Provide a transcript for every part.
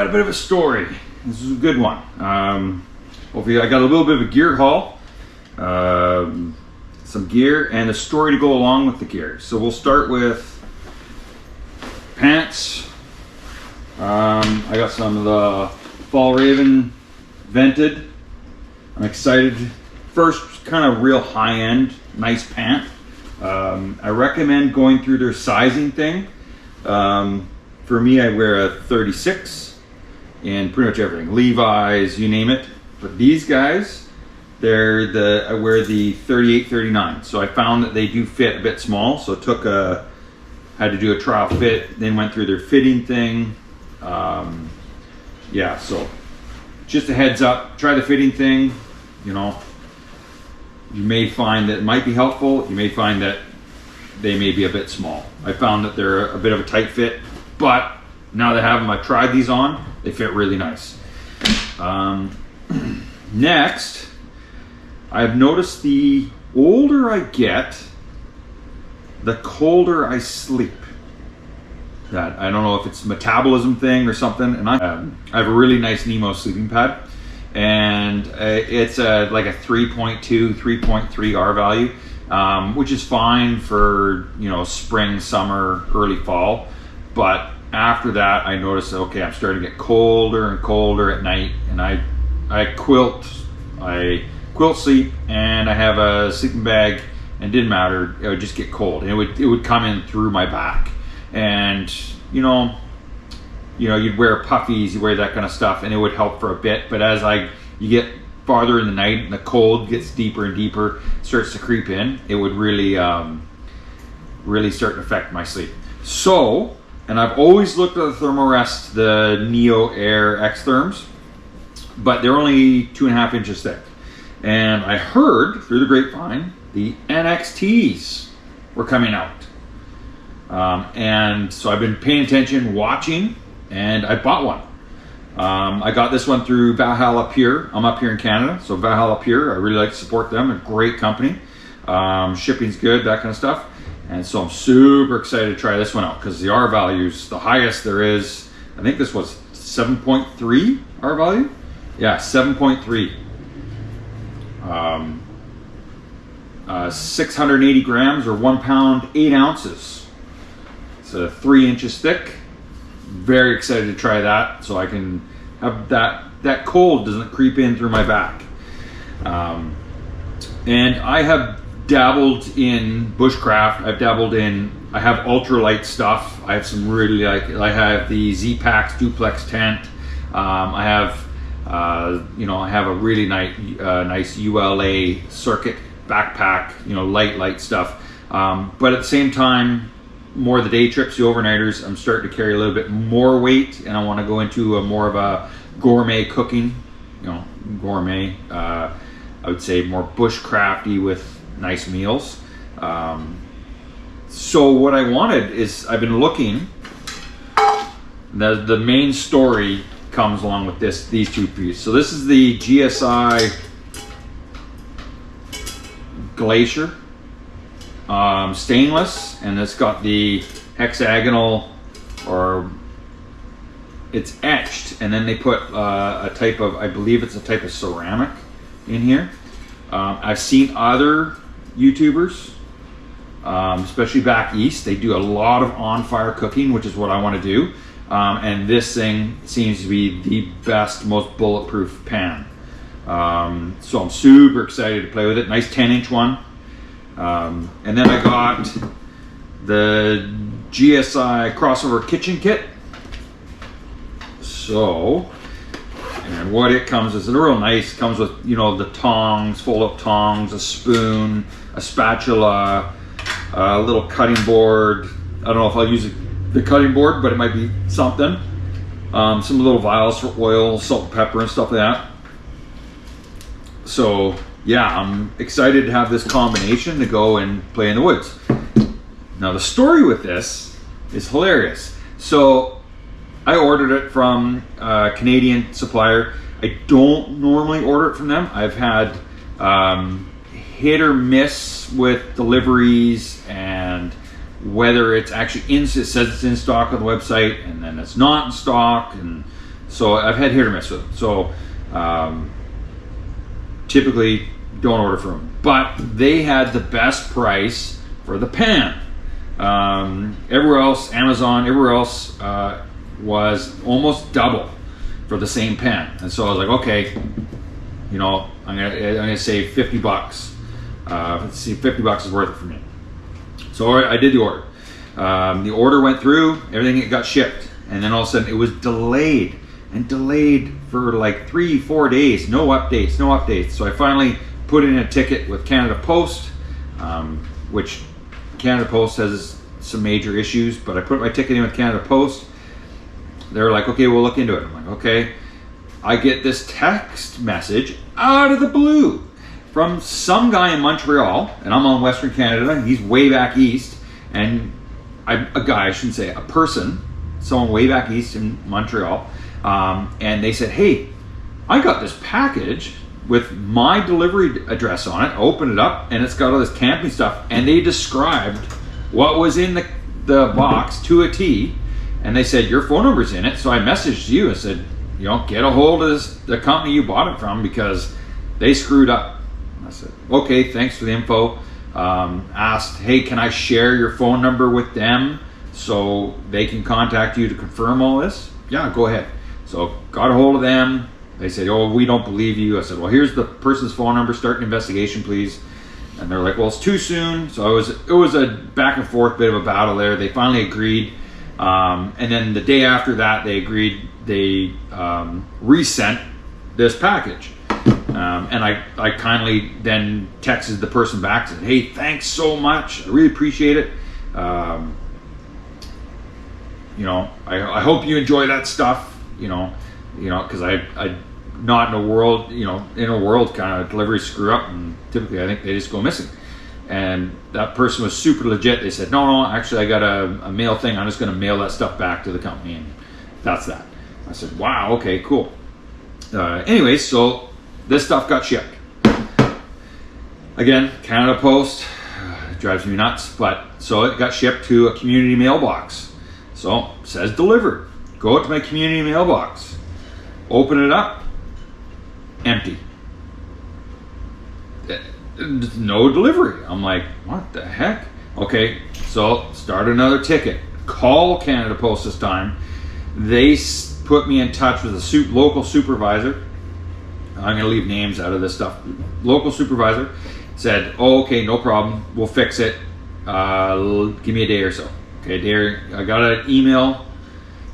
got a bit of a story. This is a good one. Hopefully I got a little bit of a gear haul, some gear, and a story to go along with the gear. So we'll start with pants. I got some of the Fjallraven Vented. I'm excited. First, kind of real high-end, nice pant. I recommend going through their sizing thing. For me, I wear a 36 in pretty much everything. Levi's, you name it. But these guys, I wear the 38, 39. So I found that they do fit a bit small. So had to do a trial fit, then went through their fitting thing. Yeah, so just a heads up, try the fitting thing. You know, you may find that it might be helpful. You may find that they may be a bit small. I found that they're a bit of a tight fit, but now that I have them, I've tried these on, they fit really nice. Next, I've noticed the older I get, the colder I sleep. That I don't know if it's a metabolism thing or something. And I have a really nice Nemo sleeping pad, and it's like a 3.2, 3.3 R value, which is fine for, you know, spring, summer, early fall. But after that, I noticed that, okay, I'm starting to get colder and colder at night, and I quilt sleep, and I have a sleeping bag, and it didn't matter, it would just get cold, and it would come in through my back. And you know, you'd wear puffies, you wear that kind of stuff, and it would help for a bit. But as you get farther in the night and the cold gets deeper and deeper, starts to creep in, it would really start to affect my sleep. So, and I've always looked at the Thermarest, the neoair xtherms, but they're only 2.5 inches thick. And I heard through the grapevine the NXTs were coming out. And so I've been paying attention, watching, and I bought one. I got this one through Valhalla Pure. I'm up here in Canada, so Valhalla Pure, I really like to support them. They're a great company. Shipping's good, that kind of stuff. And so I'm super excited to try this one out, because the R values, the highest there is, I think this was 7.3 R value? Yeah, 7.3. 680 grams or 1 pound, 8 ounces. It's 3 inches thick. Very excited to try that, so I can have that cold doesn't creep in through my back. And I have dabbled in bushcraft. I have ultralight stuff. I have some really I have the Z-Pax duplex tent. I have a really nice ULA circuit backpack, light stuff. But at the same time, more of the day trips, the overnighters, I'm starting to carry a little bit more weight, and I want to go into more of a gourmet cooking, gourmet, I would say more bushcrafty with nice meals. So what I wanted is, I've been looking, the main story comes along with these two pieces. So this is the GSI Glacier. Stainless, and it's got the hexagonal, or it's etched, and then they put a type of, I believe it's a type of ceramic in here. I've seen other YouTubers, especially back east, they do a lot of on-fire cooking, which is what I want to do. And this thing seems to be the best, most bulletproof pan. So I'm super excited to play with it. Nice 10-inch one. And then I got the GSI crossover kitchen kit. So, and what it comes is real nice. It comes with, the tongs, fold-up tongs, a spoon, a spatula, a little cutting board. I don't know if I'll use the cutting board, but it might be something. Some little vials for oil, salt, and pepper, and stuff like that. So yeah, I'm excited to have this combination to go and play in the woods. Now the story with this is hilarious. So I ordered it from a Canadian supplier. I don't normally order it from them. I've had hit or miss with deliveries, and whether it's actually it says it's in stock on the website, and then it's not in stock, and So I've had hit or miss with them. So typically don't order from them. But they had the best price for the pan. Everywhere else, Amazon, everywhere else was almost double for the same pan. And so I was like, okay, you know, I'm gonna save $50. Let's see, $50 is worth it for me. So I did the order. The order went through, everything got shipped, and then all of a sudden it was delayed for like 3-4 days. No updates. So I finally put in a ticket with Canada Post, which Canada Post has some major issues, but I put my ticket in with Canada Post. They're like, okay, we'll look into it. I'm like, okay. I get this text message out of the blue from some guy in Montreal, and I'm on Western Canada, he's way back east, and a person, someone way back east in Montreal, and they said, hey, I got this package with my delivery address on it. I opened it up, and it's got all this camping stuff, and they described what was in the box to a T, and they said, your phone number's in it. So I messaged you and said, you know, get a hold of the company you bought it from because they screwed up. I said, okay, thanks for the info. Asked, hey, can I share your phone number with them so they can contact you to confirm all this? Yeah, go ahead. So got a hold of them. They said, oh, we don't believe you. I said, well, here's the person's phone number. Start an investigation, please. And they're like, well, it's too soon. So it was a back and forth bit of a battle there. They finally agreed. And then the day after that, they agreed. They resent this package. And I kindly then texted the person back and said, hey, thanks so much. I really appreciate it. You know, I hope you enjoy that stuff, you know, because I not in a world, kind of delivery screw up, and typically I think they just go missing. And that person was super legit. They said, no, actually I got a mail thing. I'm just going to mail that stuff back to the company, and that's that. I said, wow, okay, cool. Anyways, so this stuff got shipped. Again, Canada Post, it drives me nuts, but so it got shipped to a community mailbox. So it says delivered. Go out to my community mailbox. Open it up. Empty. No delivery. I'm like, what the heck? Okay, so start another ticket. Call Canada Post this time. They put me in touch with a local supervisor. I'm going to leave names out of this stuff. Local supervisor said, oh, okay, no problem. We'll fix it. Give me a day or so. Okay, I got an email.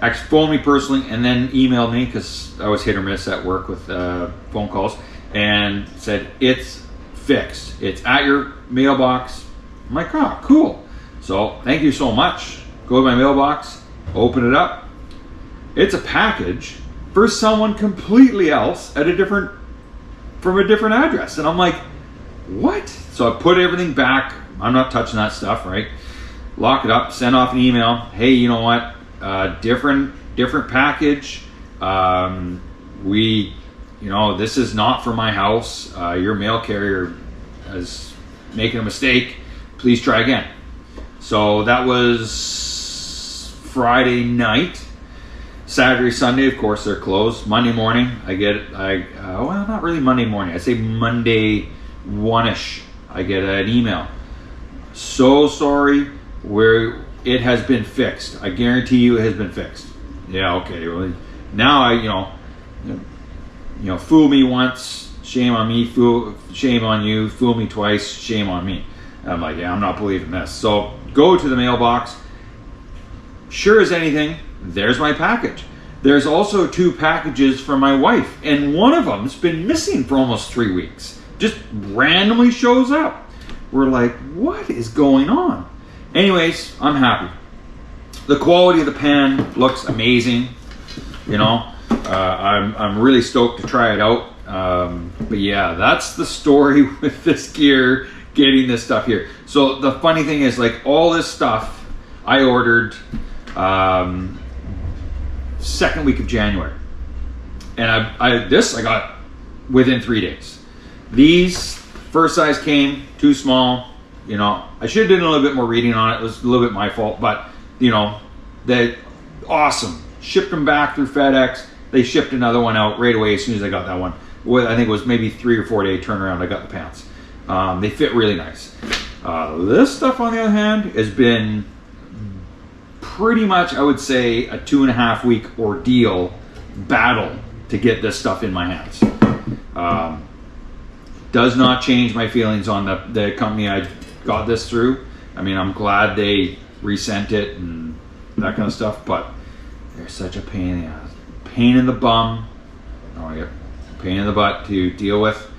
Actually phoned me personally and then emailed me because I was hit or miss at work with phone calls, and said, it's fixed. It's at your mailbox. I'm like, oh, cool. So thank you so much. Go to my mailbox, open it up. It's a package for someone completely else from a different address. And I'm like, what? So I put everything back. I'm not touching that stuff, right? Lock it up, send off an email. Hey, you know what? Different package. This is not for my house. Your mail carrier is making a mistake. Please try again. So that was Friday night. Saturday, Sunday, of course, they're closed. Monday morning, well, not really Monday morning. I'd say Monday 1-ish, I get an email. So sorry, it has been fixed. I guarantee you it has been fixed. Yeah, okay. Well, now fool me once, shame on me. Shame on you. Fool me twice, shame on me. And I'm like, yeah, I'm not believing this. So go to the mailbox. Sure as anything, there's my package. There's also 2 packages for my wife, and one of them's been missing for almost 3 weeks. Just randomly shows up. We're like, what is going on? Anyways, I'm happy. The quality of the pan looks amazing. I'm really stoked to try it out. But yeah, that's the story with this gear, getting this stuff here. So the funny thing is, like, all this stuff I ordered second week of January, and I got within 3 days. These first size came too small. I should have done a little bit more reading on it. It was a little bit my fault, but they're awesome. Shipped them back through FedEx. they shipped another one out right away as soon as I got that one. I think it was maybe 3 or 4 day turnaround. I got the pants. They fit really nice. This stuff, on the other hand, has been pretty much, I would say, a 2.5 week ordeal battle to get this stuff in my hands. Does not change my feelings on the company I got this through. I mean, I'm glad they resent it and that kind of stuff, but they're such a pain in the ass. Pain in the bum. I get pain in the butt to deal with.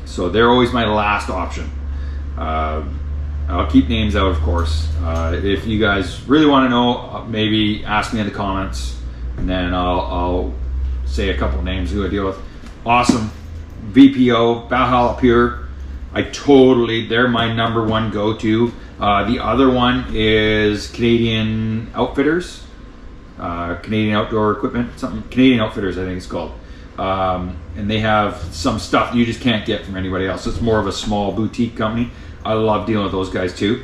So they're always my last option. I'll keep names out, of course. If you guys really want to know, maybe ask me in the comments, and then I'll say a couple names who I deal with. Awesome. VPO, Valhalla Pure. They're my #1 go-to. The other one is Canadian Outfitters. Canadian Outdoor Equipment, Canadian Outfitters, I think it's called. And they have some stuff you just can't get from anybody else. It's more of a small boutique company. I love dealing with those guys too.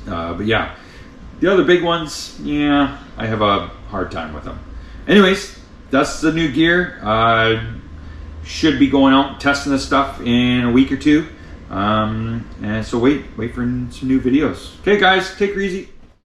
But yeah, the other big ones, yeah, I have a hard time with them. Anyways, that's the new gear. Should be going out and testing this stuff in a week or two. And so wait for some new videos. Okay guys, take her easy.